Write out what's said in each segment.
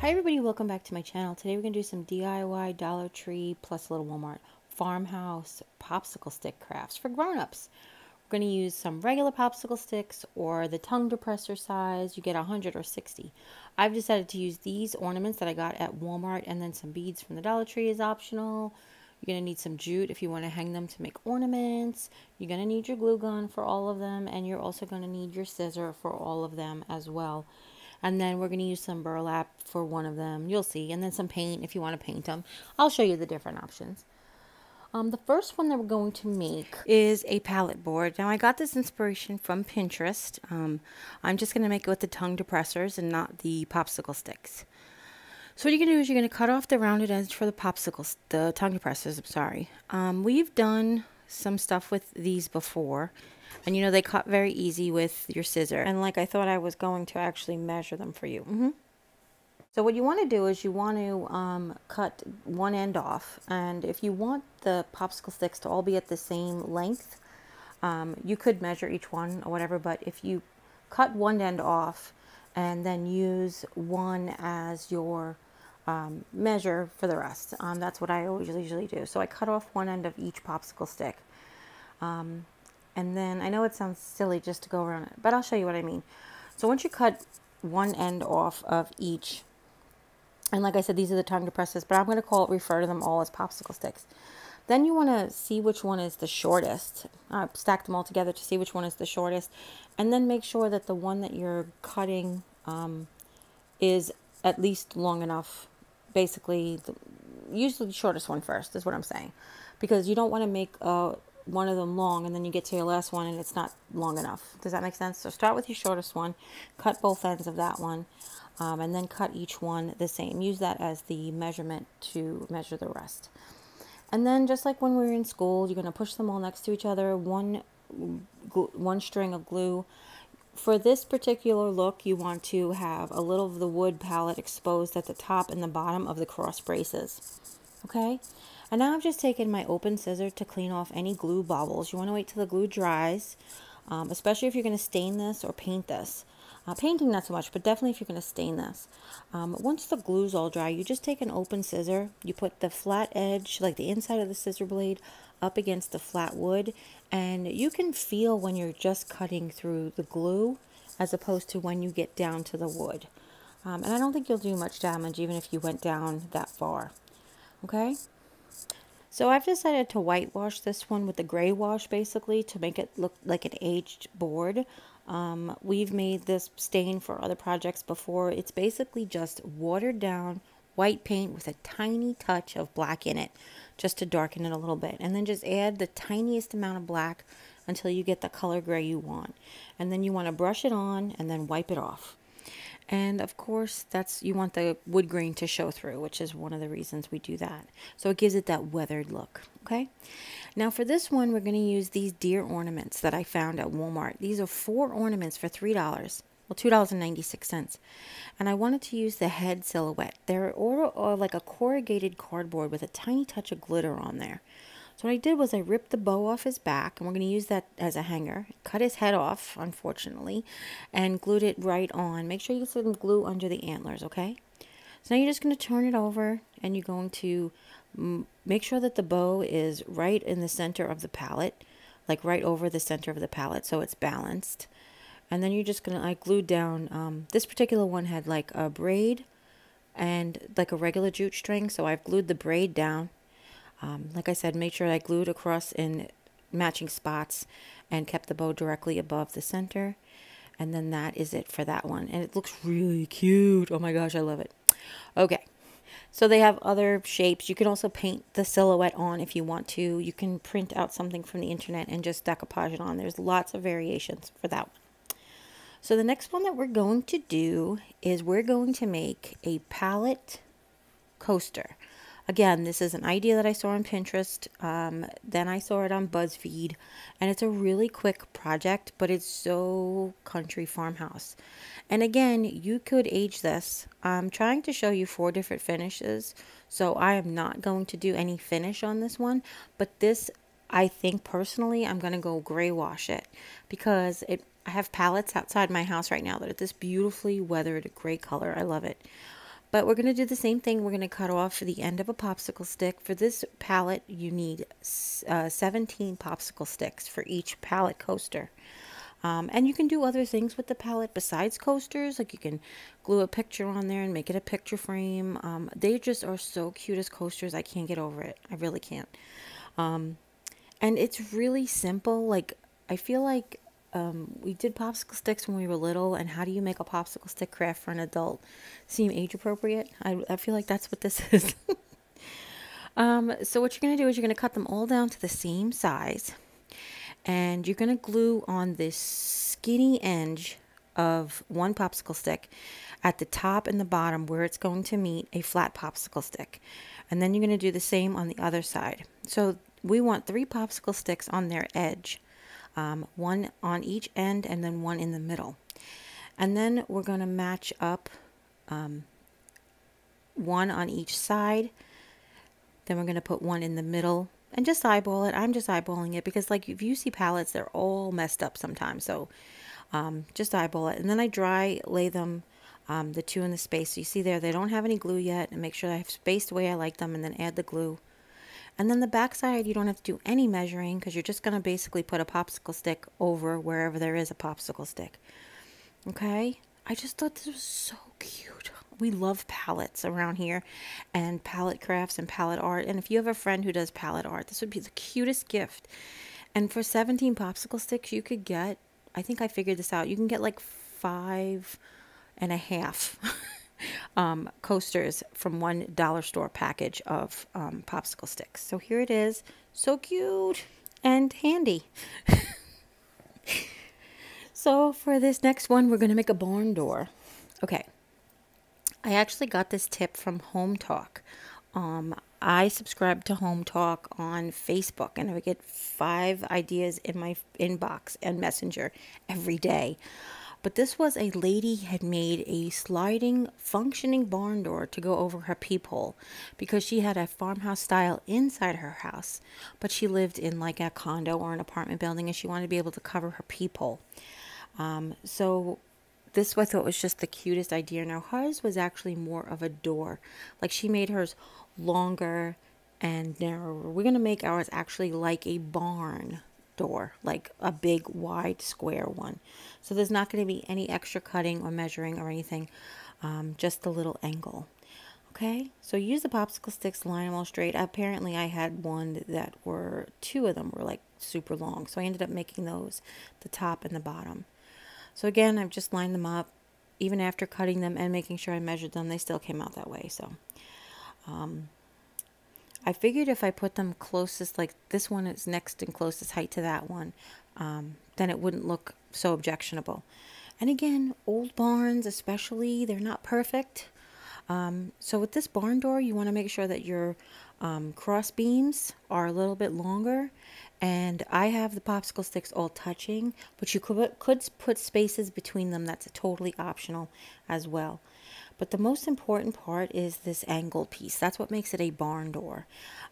Hi everybody, welcome back to my channel. Today we're going to do some DIY Dollar Tree plus a little Walmart Farmhouse popsicle stick crafts for grown-ups. We're going to use some regular popsicle sticks or the tongue depressor size. You get 100 or 60. I've decided to use these ornaments that I got at Walmart, and then some beads from the Dollar Tree is optional. You're going to need some jute if you want to hang them to make ornaments. You're going to need your glue gun for all of them, and you're also going to need your scissor for all of them as well. And then we're going to use some burlap for one of them. You'll see. And then some paint if you want to paint them. I'll show you the different options. The first one that we're going to make is a pallet board. Now, I got this inspiration from Pinterest. I'm just going to make it with the tongue depressors and not the popsicle sticks. So what you're going to do is you're going to cut off the rounded edge for the the tongue depressors. I'm sorry. We've done some stuff with these before. And you know, they cut very easy with your scissor. And like I thought I was going to actually measure them for you. So what you want to do is you want to cut one end off. And if you want the popsicle sticks to all be at the same length, you could measure each one or whatever. But if you cut one end off and then use one as your measure for the rest, that's what I always usually do. So I cut off one end of each popsicle stick. And then, I know it sounds silly just to go around it, but I'll show you what I mean. So once you cut one end off of each, and like I said, these are the tongue depressors, but I'm going to refer to them all as popsicle sticks. Then you want to see which one is the shortest. Stack them all together to see which one is the shortest. And then make sure that the one that you're cutting is at least long enough. Basically, usually the shortest one first is what I'm saying. Because you don't want to make one of them long and then you get to your last one and it's not long enough. Does that make sense? So start with your shortest one, cut both ends of that one, and then cut each one the same. Use that as the measurement to measure the rest. And then just like when we were in school, you're going to push them all next to each other, one string of glue. For this particular look, you want to have a little of the wood palette exposed at the top and the bottom of the cross braces. Okay? And now I've just taken my open scissor to clean off any glue bubbles. You want to wait till the glue dries, especially if you're going to stain this or paint this. Painting not so much, but definitely if you're going to stain this. Once the glue's all dry, you just take an open scissor. You put the flat edge, like the inside of the scissor blade, up against the flat wood. And you can feel when you're just cutting through the glue as opposed to when you get down to the wood. And I don't think you'll do much damage even if you went down that far. Okay? So I've decided to whitewash this one with the gray wash basically to make it look like an aged board. We've made this stain for other projects before. It's basically just watered down white paint with a tiny touch of black in it just to darken it a little bit. And then just add the tiniest amount of black until you get the color gray you want. And then you want to brush it on and then wipe it off. And of course, you want the wood grain to show through, which is one of the reasons we do that. So it gives it that weathered look, okay? Now for this one, we're going to use these deer ornaments that I found at Walmart. These are 4 ornaments for $3. Well, $2.96. And I wanted to use the head silhouette. They're like a corrugated cardboard with a tiny touch of glitter on there. So what I did was I ripped the bow off his back, and we're going to use that as a hanger. Cut his head off, unfortunately, and glued it right on. Make sure you get some glue under the antlers, okay? So now you're just going to turn it over, and you're going to make sure that the bow is right in the center of the pallet, like right over the center of the pallet, so it's balanced. And then you're just going to, I glued down, this particular one had like a braid and like a regular jute string, so I've glued the braid down. Like I said, make sure I glued across in matching spots and kept the bow directly above the center. And then that is it for that one. And it looks really cute. Oh my gosh, I love it. Okay, so they have other shapes. You can also paint the silhouette on if you want to. You can print out something from the internet and just decoupage it on. There's lots of variations for that one. So the next one that we're going to do is we're going to make a pallet coaster. Again, this is an idea that I saw on Pinterest, then I saw it on BuzzFeed, and it's a really quick project, but it's so country farmhouse. And again, you could age this. I'm trying to show you 4 different finishes, so I am not going to do any finish on this one, but this, I think personally, I'm going to go gray wash it, because I have pallets outside my house right now that are this beautifully weathered gray color. I love it. But we're going to do the same thing. We're going to cut off the end of a popsicle stick. For this pallet, you need 17 popsicle sticks for each pallet coaster. And you can do other things with the pallet besides coasters. Like you can glue a picture on there and make it a picture frame. They just are so cute as coasters. I can't get over it. I really can't. And it's really simple. Like, I feel like we did popsicle sticks when we were little, and how do you make a popsicle stick craft for an adult seem age appropriate? I feel like that's what this is. So what you're going to do is you're going to cut them all down to the same size, and you're going to glue on this skinny edge of one popsicle stick at the top and the bottom where it's going to meet a flat popsicle stick. And then you're going to do the same on the other side. So we want 3 popsicle sticks on their edge. One on each end and then one in the middle. And then we're going to match up one on each side. Then we're going to put one in the middle and just eyeball it. I'm just eyeballing it because, like, if you see pallets, they're all messed up sometimes. So just eyeball it. And then I dry lay them, the 2 in the space. So you see there, they don't have any glue yet. And make sure I have spaced the way I like them, and then add the glue. And then the back side, you don't have to do any measuring because you're just going to basically put a popsicle stick over wherever there is a popsicle stick. Okay? I just thought this was so cute. We love pallets around here, and pallet crafts and pallet art. And if you have a friend who does pallet art, this would be the cutest gift. And for 17 popsicle sticks, you could get, I think I figured this out, you can get like 5.5 coasters from one dollar store package of popsicle sticks. So here it is. So cute and handy. So for this next one, we're going to make a barn door. Okay. I actually got this tip from Home Talk. I subscribe to Home Talk on Facebook, and I get 5 ideas in my inbox and Messenger every day. But this was a lady had made a sliding, functioning barn door to go over her peephole because she had a farmhouse style inside her house, but she lived in like a condo or an apartment building, and she wanted to be able to cover her peephole. So this I thought was just the cutest idea. Now hers was actually more of a door. Like she made hers longer and narrower. We're going to make ours actually like a barn door, like a big wide square one. So there's not going to be any extra cutting or measuring or anything, just a little angle. Okay, so use the popsicle sticks, line them all straight. Apparently I had one that were 2 of them were like super long, so I ended up making those the top and the bottom. So again, I've just lined them up. Even after cutting them and making sure I measured them, they still came out that way. So I figured if I put them closest, like this one is next in closest height to that one, then it wouldn't look so objectionable. And again, old barns especially, they're not perfect. So with this barn door, you want to make sure that your cross beams are a little bit longer. And I have the popsicle sticks all touching, but you could put spaces between them. That's totally optional as well. But the most important part is this angle piece. That's what makes it a barn door.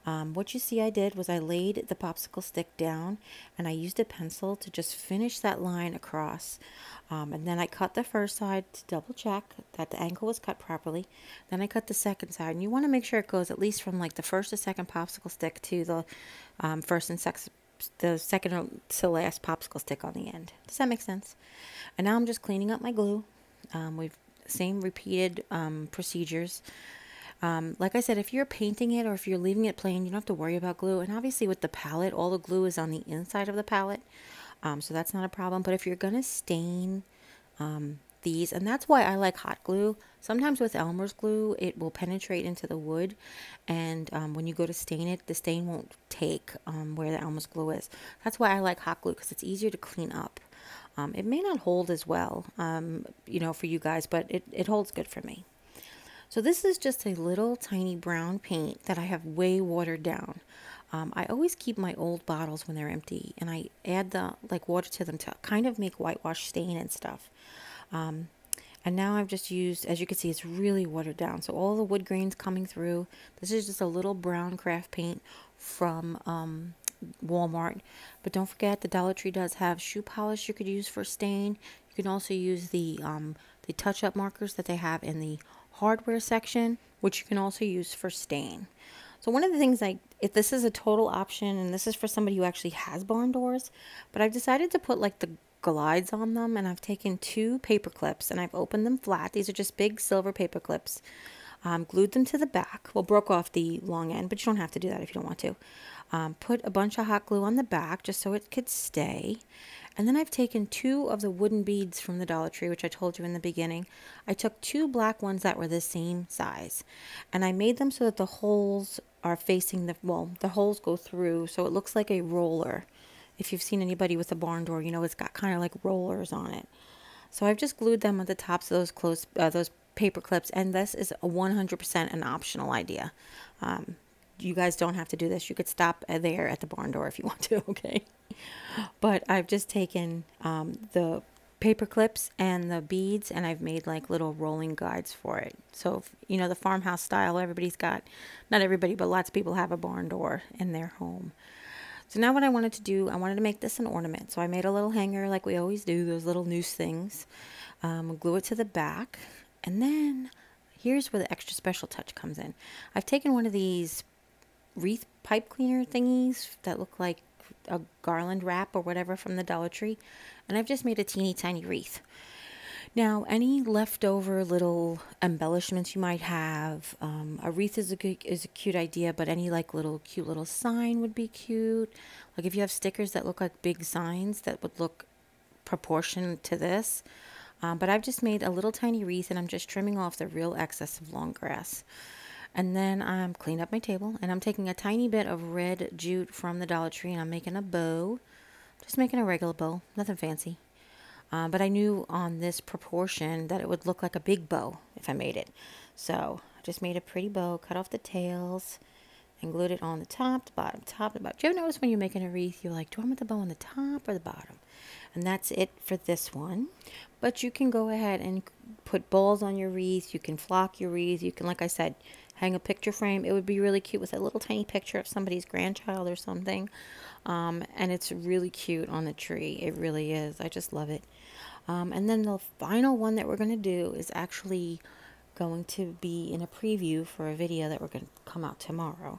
What you see I did was I laid the popsicle stick down, and I used a pencil to just finish that line across. And then I cut the first side to double check that the angle was cut properly. Then I cut the second side, and you want to make sure it goes at least from like the first to second popsicle stick to the second to last popsicle stick on the end. Does that make sense? And now I'm just cleaning up my glue. We've same repeated procedures. Like I said, if you're painting it or if you're leaving it plain, you don't have to worry about glue. And obviously with the palette, all the glue is on the inside of the palette. So that's not a problem. But if you're going to stain these, and that's why I like hot glue. Sometimes with Elmer's glue, it will penetrate into the wood. And when you go to stain it, the stain won't take where the Elmer's glue is. That's why I like hot glue, because it's easier to clean up. It may not hold as well, for you guys, but it holds good for me. So this is just a little tiny brown paint that I have way watered down. I always keep my old bottles when they're empty, and I add the water to them to kind of make whitewash stain and stuff. And now I've just used, as you can see, it's really watered down. So all the wood grains coming through. This is just a little brown craft paint from Walmart. But don't forget, the Dollar Tree does have shoe polish you could use for stain. You can also use the touch-up markers that they have in the hardware section, which you can also use for stain. So one of the things if this is a total option, and this is for somebody who actually has barn doors, but I've decided to put like the glides on them, and I've taken 2 paper clips and I've opened them flat. These are just big silver paper clips. Glued them to the back. Well, broke off the long end, but you don't have to do that if you don't want to. Put a bunch of hot glue on the back just so it could stay. And then I've taken 2 of the wooden beads from the Dollar Tree, which I told you in the beginning. I took 2 black ones that were the same size, and I made them so that the holes are facing the holes go through, so it looks like a roller. If you've seen anybody with a barn door, you know it's got kind of like rollers on it. So I've just glued them at the tops of those paper clips, and this is a 100% an optional idea. You guys don't have to do this. You could stop there at the barn door if you want to, okay? But I've just taken the paper clips and the beads, and I've made like little rolling guides for it. So, if, you know, the farmhouse style, everybody's got, not everybody, but lots of people have a barn door in their home. So now what I wanted to do, I wanted to make this an ornament. So I made a little hanger like we always do, those little noose things. Glue it to the back. And then here's where the extra special touch comes in. I've taken one of these Wreath pipe cleaner thingies that look like a garland wrap or whatever from the Dollar Tree, and I've just made a teeny tiny wreath. Now, any leftover little embellishments you might have, a wreath is a cute idea, but any like cute little sign would be cute. Like if you have stickers that look like big signs, that would look proportioned to this. But I've just made a little tiny wreath, and I'm just trimming off the real excess of long grass. And then I'm cleaning up my table, and I'm taking a tiny bit of red jute from the Dollar Tree, and I'm making a bow. Just making a regular bow, nothing fancy. But I knew on this proportion that it would look like a big bow if I made it. So I just made a pretty bow, cut off the tails, and glued it on the top, the bottom, top, the bottom. Do you ever notice when you're making a wreath, you're like, do I want the bow on the top or the bottom? And that's it for this one. But you can go ahead and put balls on your wreath. You can flock your wreath. You can, like I said, hang a picture frame. It would be really cute with a little tiny picture of somebody's grandchild or something. And it's really cute on the tree. It really is. I just love it. And then the final one that we're going to do is actually going to be in a preview for a video that we're going to come out tomorrow.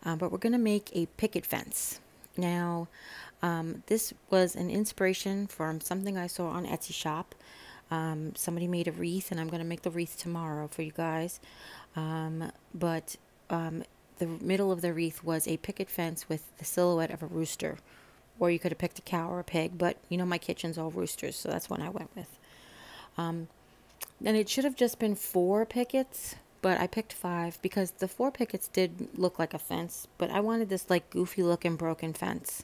But we're going to make a picket fence. Now, this was an inspiration from something I saw on Etsy shop. Somebody made a wreath, and I'm going to make the wreath tomorrow for you guys. But the middle of the wreath was a picket fence with the silhouette of a rooster. Or you could have picked a cow or a pig, but you know my kitchen's all roosters, so that's what I went with. And it should have just been 4 pickets, but I picked 5 because the 4 pickets did look like a fence, but I wanted this like goofy looking broken fence.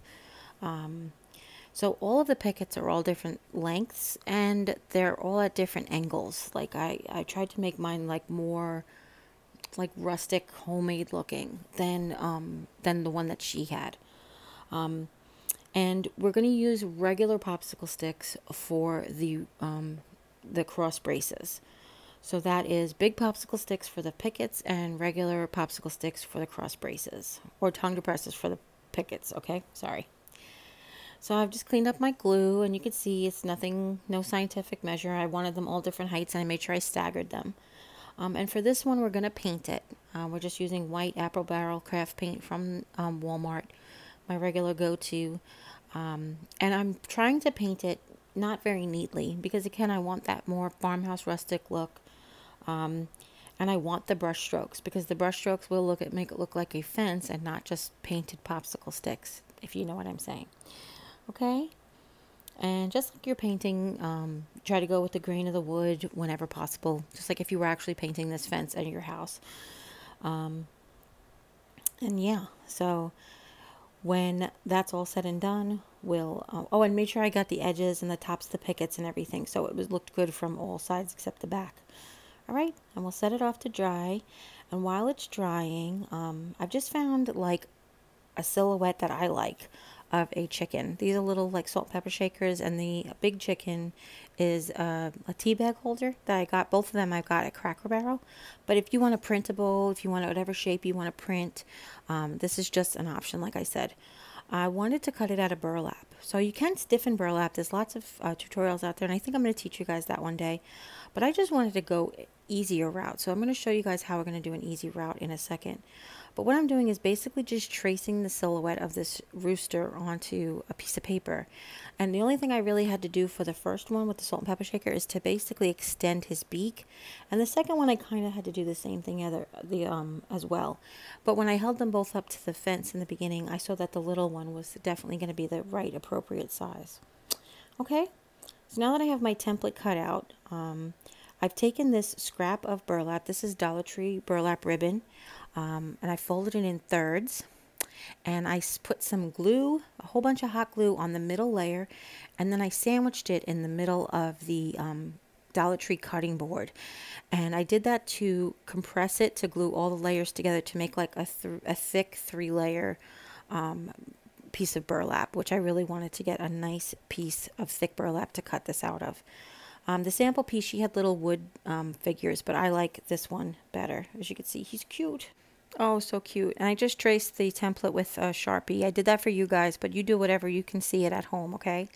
So all of the pickets are all different lengths, and they're all at different angles. Like I tried to make mine like more like rustic, homemade looking than the one that she had. And we're going to use regular popsicle sticks for the cross braces. So that is big popsicle sticks for the pickets and regular popsicle sticks for the cross braces, or tongue depressors for the pickets. Okay, sorry. So I've just cleaned up my glue, and you can see it's nothing, no scientific measure. I wanted them all different heights, and I made sure I staggered them. And for this one, we're going to paint it. We're just using white Apple Barrel craft paint from Walmart, my regular go-to. And I'm trying to paint it not very neatly because, again, I want that more farmhouse rustic look. And I want the brush strokes because the brush strokes will make it look like a fence and not just painted popsicle sticks, if you know what I'm saying. Okay? And just like you're painting, try to go with the grain of the wood whenever possible, just like if you were actually painting this fence at your house. And yeah, so when that's all said and done, we'll, oh, and make sure I got the edges and the tops of the pickets and everything, so it looked good from all sides except the back. All right, and we'll set it off to dry. And while it's drying, I've just found like a silhouette that I like of a chicken. These are little like salt pepper shakers, and the big chicken is a tea bag holder that I got. Both of them I've got at Cracker Barrel. But if you want a printable, if you want whatever shape you want to print, this is just an option. Like I said, I wanted to cut it out of burlap, So you can stiffen burlap. There's lots of tutorials out there, and I think I'm going to teach you guys that one day. But I just wanted to go easier route. So I'm going to show you guys how we're going to do an easy route in a second. But what I'm doing is basically just tracing the silhouette of this rooster onto a piece of paper. And the only thing I really had to do for the first one with the salt and pepper shaker is to basically extend his beak. And the second one I kind of had to do the same thing as well. But when I held them both up to the fence in the beginning, I saw that the little one was definitely going to be the right appropriate size. Okay, so now that I have my template cut out, I've taken this scrap of burlap. This is Dollar Tree burlap ribbon. And I folded it in thirds, and I put some glue, a whole bunch of hot glue on the middle layer, and then I sandwiched it in the middle of the Dollar Tree cutting board. And I did that to compress it, to glue all the layers together to make like a thick 3-layer piece of burlap, which I really wanted to get a nice piece of thick burlap to cut this out of. The sample piece, she had little wood figures, but I like this one better. As you can see, he's cute. Oh, so cute. And I just traced the template with a Sharpie. I did that for you guys, but you do whatever you can see it at home, okay?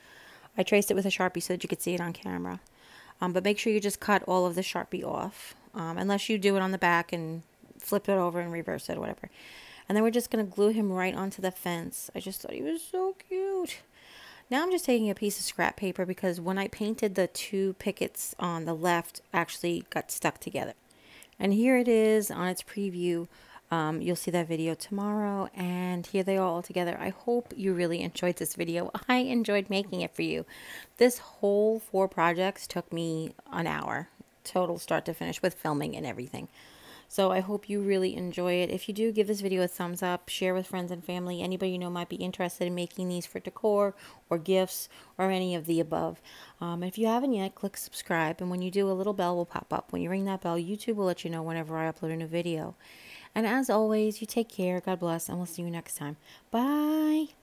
I traced it with a Sharpie so that you could see it on camera. But make sure you just cut all of the Sharpie off, unless you do it on the back and flip it over and reverse it or whatever. And then we're just going to glue him right onto the fence. I just thought he was so cute. Now I'm just taking a piece of scrap paper because when I painted, the 2 pickets on the left actually got stuck together. And here it is on its preview. You'll see that video tomorrow, and here they are all together. I hope you really enjoyed this video. I enjoyed making it for you. This whole 4 projects took me an hour, total start to finish, with filming and everything. So I hope you really enjoy it. If you do, give this video a thumbs up, share with friends and family. Anybody you know might be interested in making these for decor or gifts or any of the above. If you haven't yet, click subscribe, and when you do, a little bell will pop up. When you ring that bell, YouTube will let you know whenever I upload a new video. And as always, you take care, God bless, and we'll see you next time. Bye!